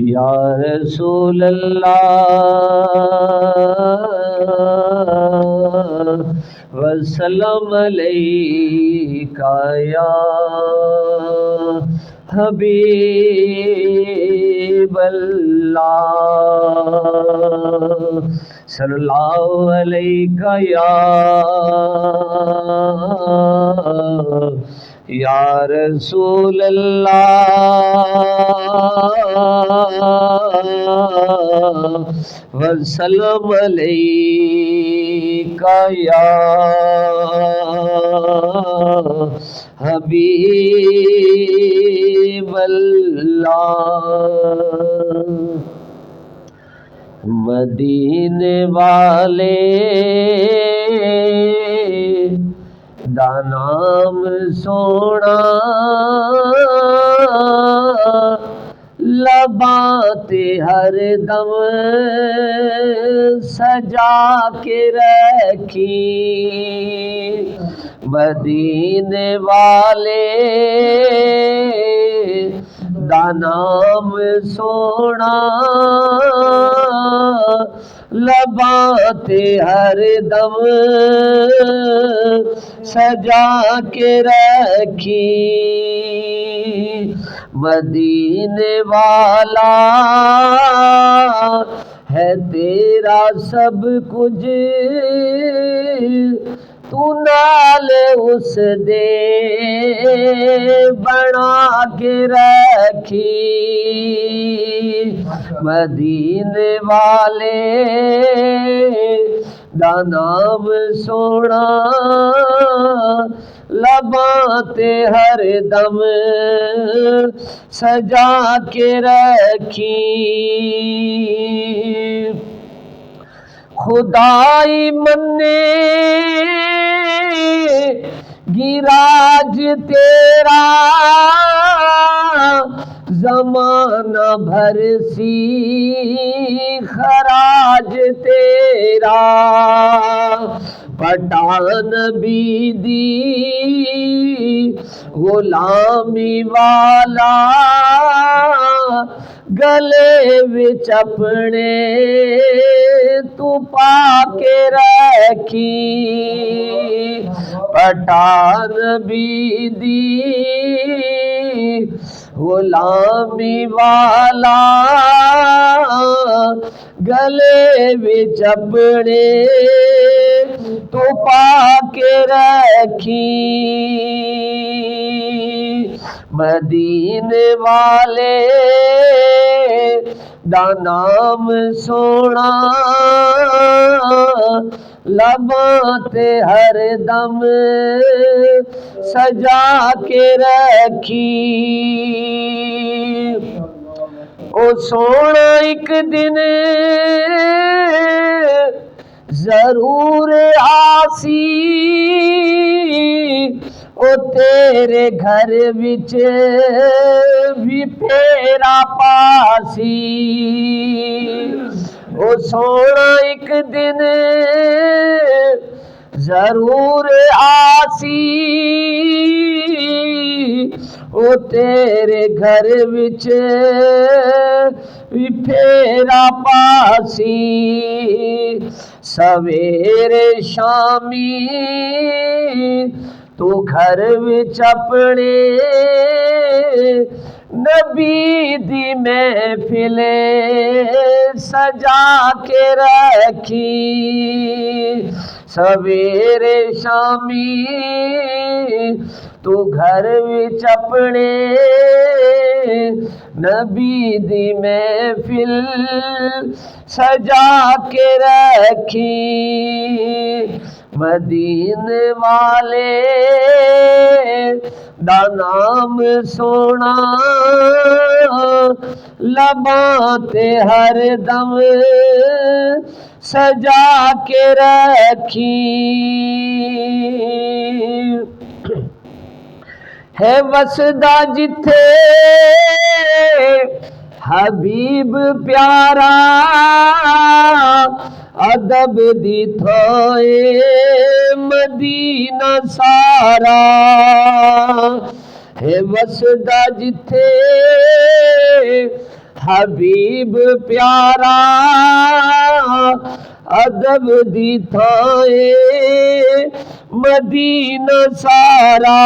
या रसूल अल्लाह वसल्लम अलैका या हबीब अल्लाह सल्लल्लाहु अलैका या रसूल अल्लाह वसल्लम अलैका या हबीब अल्लाह। मदीने वाले दा नाम सोना लबाते हर दम सजा के रखी। मदीने वाले दा नाम सोना लबाते हर दम सजा के रखी। मदीने वाला है तेरा सब कुछ, तू नाल उस दे बना के रखी। मदीने वाले दा नाम सोना लबाते हर दम सजा के रखी। खुदाई मन्ने गिराज तेरा ज़माना भर सी खराज तेरा। पठान बीदी गुलामी वाला गले विच अपने तू पाके रखी। पठान बीदी गुलामी वाला गले विच अपने तू पाके रखी। मदीने वाले दा नाम सोना लबाते हर दम सजा के रखी। ओ सोना एक दिन जरूर आसी, ओ तेरे घर विच भी फेरा पासी। ओ सोना एक दिन जरूर आसी, ओ तेरे घर विच भी फेरा पासी। सवेरे शामी तू घर विच अपने नबी दी महफिल सजा के रखी। सवेरे शामी तू घर विच अपने नबी दी महफिल सजा के रखी। मदीने वाले दा नाम सोना लबाते हर दम सजा के रखी। है वसदा जिथे हबीब प्यारा, अदब दी थोए मदीना सारा। है वसदा जिथे हबीब प्यारा अदब दी थाए मदीना सारा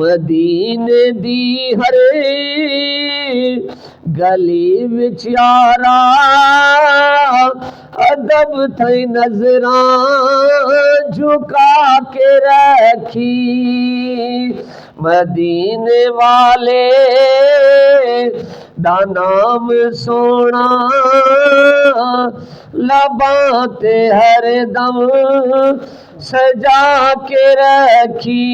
मदीने दी हरे गली विच यारा अदब थई नजरां झुका के रखी मदीने वाले दा नाम सोना लबां ते हरदम सजा के रखी।